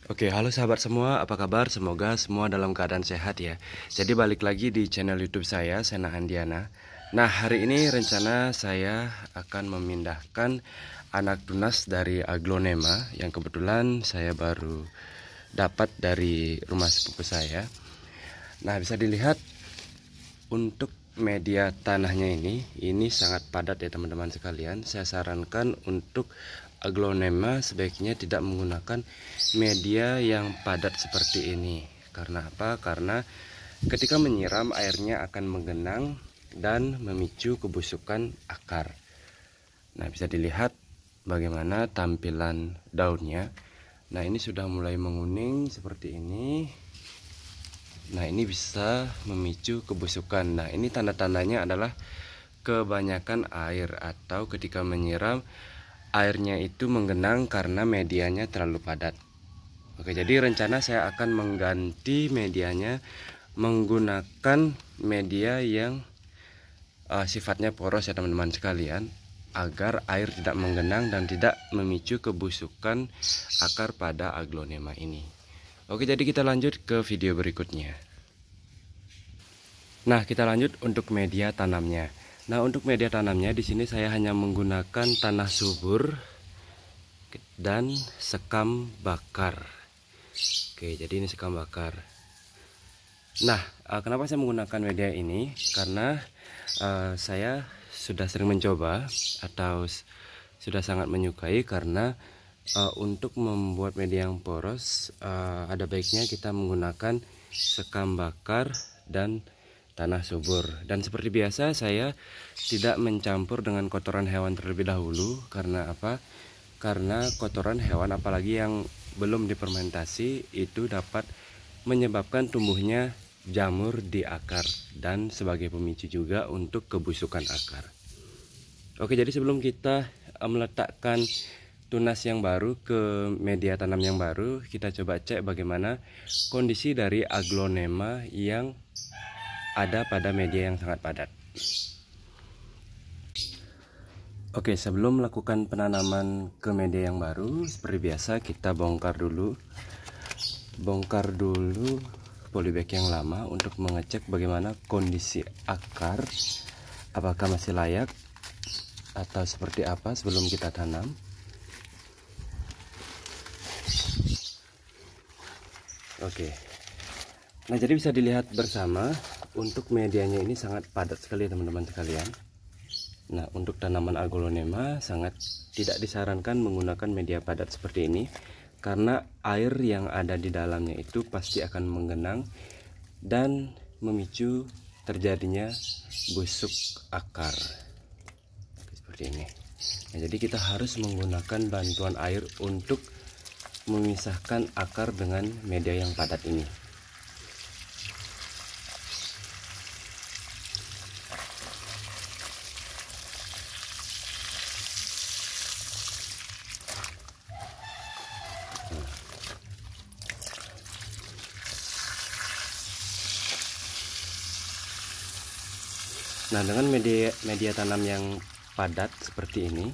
Oke, halo sahabat semua, apa kabar? Semoga semua dalam keadaan sehat ya. Jadi balik lagi di channel YouTube saya, Sena Andiana. Nah, hari ini rencana saya akan memindahkan anak tunas dari Aglonema yang kebetulan saya baru dapat dari rumah sepupu saya. Nah, bisa dilihat untuk media tanahnya ini sangat padat ya teman-teman sekalian. Saya sarankan untuk Aglonema sebaiknya tidak menggunakan media yang padat seperti ini. Karena apa? Karena ketika menyiram airnya akan menggenang dan memicu kebusukan akar. Nah, bisa dilihat bagaimana tampilan daunnya. Nah, ini sudah mulai menguning seperti ini. Nah, ini bisa memicu kebusukan. Nah, ini tanda-tandanya adalah kebanyakan air atau ketika menyiram airnya itu menggenang karena medianya terlalu padat. Oke, jadi rencana saya akan mengganti medianya menggunakan media yang sifatnya poros ya teman-teman sekalian, agar air tidak menggenang dan tidak memicu kebusukan akar pada Aglonema ini. Oke, jadi kita lanjut ke video berikutnya. Nah, kita lanjut untuk media tanamnya. Nah, untuk media tanamnya di sini saya hanya menggunakan tanah subur dan sekam bakar. Oke, jadi ini sekam bakar. Nah, kenapa saya menggunakan media ini? Karena saya sudah sering mencoba atau sudah sangat menyukai karena untuk membuat media yang poros ada baiknya kita menggunakan sekam bakar dan tanah subur. Dan seperti biasa saya tidak mencampur dengan kotoran hewan terlebih dahulu. Karena apa? Karena kotoran hewan apalagi yang belum difermentasi itu dapat menyebabkan tumbuhnya jamur di akar dan sebagai pemicu juga untuk kebusukan akar. Oke, jadi sebelum kita meletakkan tunas yang baru ke media tanam yang baru, kita coba cek bagaimana kondisi dari Aglonema yang ada pada media yang sangat padat. Oke, sebelum melakukan penanaman ke media yang baru, seperti biasa kita bongkar dulu polybag yang lama untuk mengecek bagaimana kondisi akar, apakah masih layak atau seperti apa sebelum kita tanam. Oke, nah jadi bisa dilihat bersama untuk medianya ini sangat padat sekali teman-teman sekalian. Nah, untuk tanaman Aglonema sangat tidak disarankan menggunakan media padat seperti ini karena air yang ada di dalamnya itu pasti akan menggenang dan memicu terjadinya busuk akar seperti ini. Nah, jadi kita harus menggunakan bantuan air untuk memisahkan akar dengan media yang padat ini. Nah, dengan media tanam yang padat seperti ini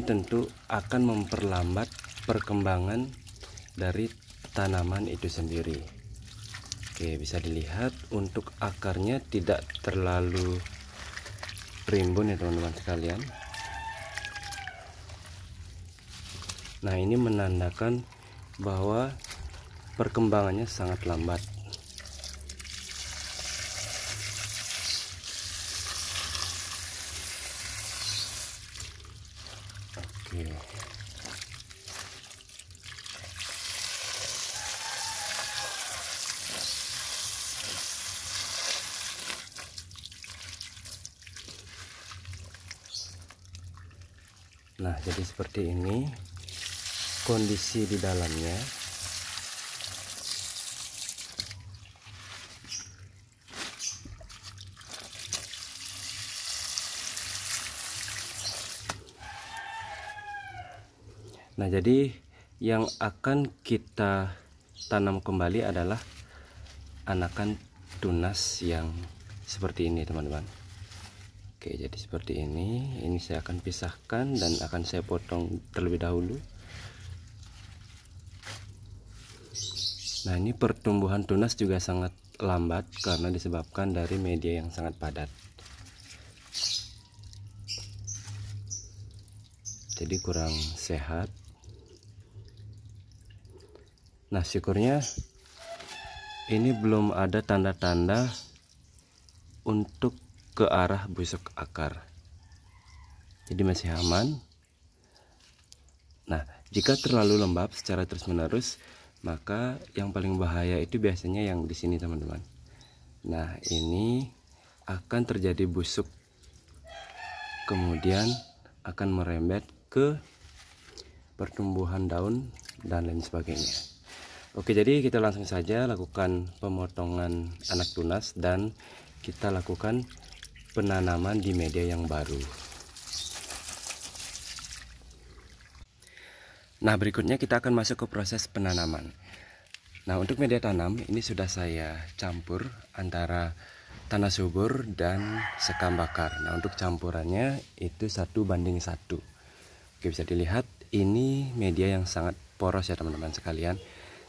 tentu akan memperlambat perkembangan dari tanaman itu sendiri. Oke, bisa dilihat untuk akarnya tidak terlalu rimbun ya teman-teman sekalian. Nah, ini menandakan bahwa perkembangannya sangat lambat. Oke. Nah, jadi seperti ini kondisi di dalamnya. Nah, jadi yang akan kita tanam kembali adalah anakan tunas yang seperti ini teman-teman. Oke, jadi seperti ini saya akan pisahkan dan akan saya potong terlebih dahulu. Nah, ini pertumbuhan tunas juga sangat lambat karena disebabkan dari media yang sangat padat. Jadi kurang sehat. Nah, syukurnya ini belum ada tanda-tanda untuk ke arah busuk akar. Jadi masih aman. Nah, jika terlalu lembab secara terus-menerus, maka yang paling bahaya itu biasanya yang di sini, teman-teman. Nah, ini akan terjadi busuk, kemudian akan merembet ke pertumbuhan daun dan lain sebagainya. Oke, jadi kita langsung saja lakukan pemotongan anak tunas dan kita lakukan penanaman di media yang baru. Nah, berikutnya kita akan masuk ke proses penanaman. Nah, untuk media tanam ini sudah saya campur antara tanah subur dan sekam bakar. Nah, untuk campurannya itu 1:1. Oke, bisa dilihat ini media yang sangat poros ya teman-teman sekalian.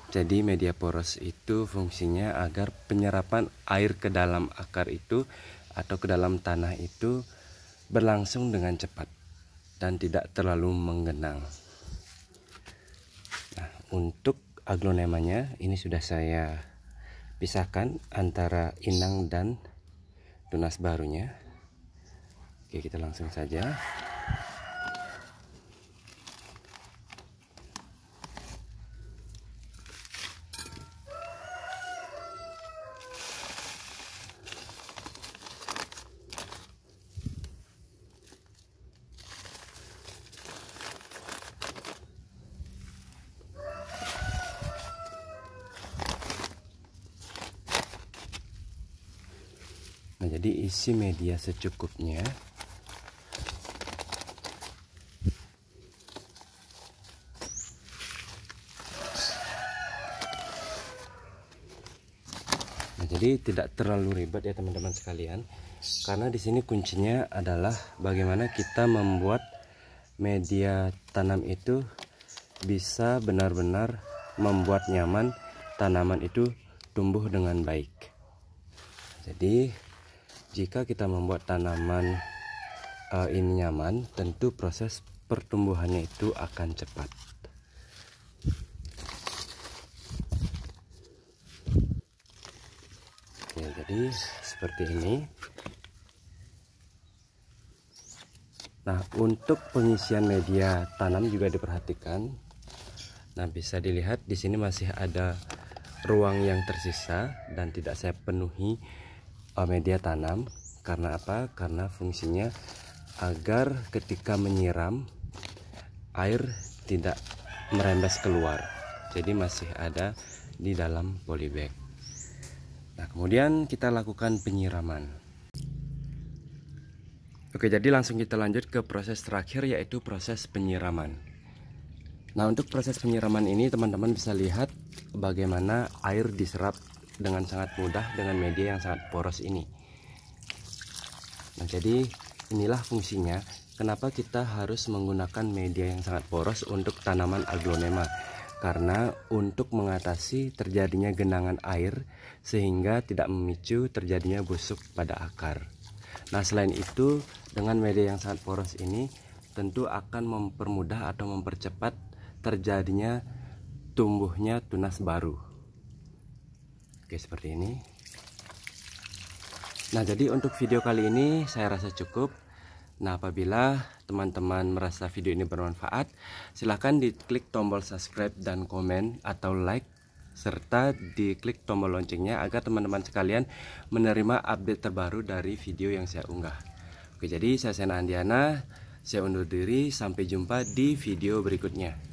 Jadi media poros itu fungsinya agar penyerapan air ke dalam akar itu atau ke dalam tanah itu berlangsung dengan cepat dan tidak terlalu menggenang. Nah, untuk aglonemanya ini sudah saya pisahkan antara inang dan tunas barunya. Oke, kita langsung saja. Nah, jadi isi media secukupnya. Nah, jadi tidak terlalu ribet ya teman-teman sekalian, karena di sini kuncinya adalah bagaimana kita membuat media tanam itu bisa benar-benar membuat nyaman tanaman itu tumbuh dengan baik. Jadi jika kita membuat tanaman ini nyaman, tentu proses pertumbuhannya itu akan cepat. Oke, jadi seperti ini. Nah, untuk pengisian media tanam juga diperhatikan. Nah, bisa dilihat di sini masih ada ruang yang tersisa dan tidak saya penuhi media tanam. Karena apa? Karena fungsinya agar ketika menyiram air tidak merembes keluar, jadi masih ada di dalam polybag. Nah, kemudian kita lakukan penyiraman. Oke, jadi langsung kita lanjut ke proses terakhir, yaitu proses penyiraman. Nah, untuk proses penyiraman ini teman-teman bisa lihat bagaimana air diserap dengan sangat mudah dengan media yang sangat poros ini. Nah, jadi inilah fungsinya kenapa kita harus menggunakan media yang sangat poros untuk tanaman aglonema, karena untuk mengatasi terjadinya genangan air sehingga tidak memicu terjadinya busuk pada akar. Nah, selain itu dengan media yang sangat poros ini tentu akan mempermudah atau mempercepat terjadinya tumbuhnya tunas baru. Oke, seperti ini. Nah, jadi untuk video kali ini saya rasa cukup. Nah, apabila teman-teman merasa video ini bermanfaat, silahkan diklik tombol subscribe dan komen atau like, serta diklik tombol loncengnya agar teman-teman sekalian menerima update terbaru dari video yang saya unggah. Oke, jadi saya Sena Andiana, saya undur diri, sampai jumpa di video berikutnya.